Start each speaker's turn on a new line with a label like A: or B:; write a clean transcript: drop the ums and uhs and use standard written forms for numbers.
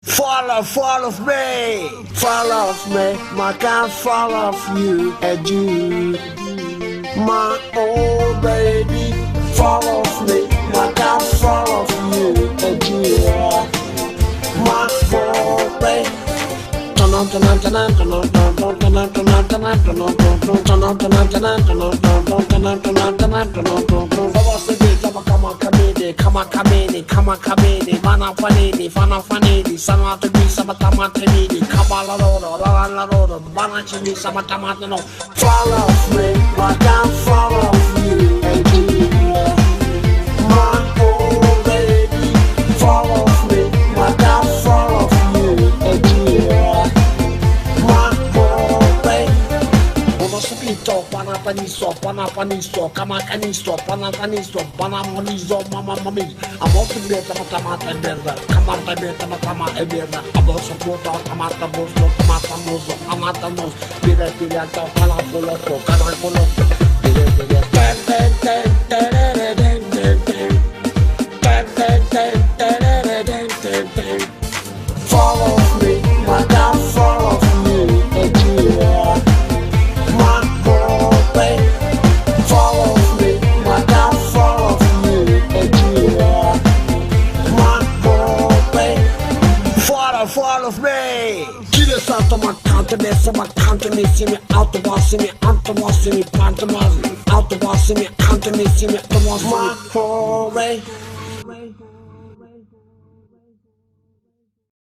A: Fall of me, my can't fall off you and you, my old baby. Fall off me, my can't fall off you and you, my old baby. Come on, Mana Fanini, Fana Fanini, Sanata di Samatamatini, Kabala Rodo, Banachini, Samatamatano. Fall off me, I can't fall off you, and you, my old baby. Fall off me, I can't fall off you, and you, my old baby. Sapito, panapanisto, kamacanisto, panatanisto, panamonizo, mamma mia. A volte beta matamata e verda, camata beta matama e verda. A bolsa puta, camata bosto, camata mozo, amata mozo. Pire, calapoloco, fall off me, my God, fall off you, and you, my poor baby. Fall off me, my God, fall off you, and you, my poor baby. Fall off me. Gires alto ma cantonissimi, autobossimi, pantomosimi, autobossimi, cantonissimi, autobossimi. My poor baby.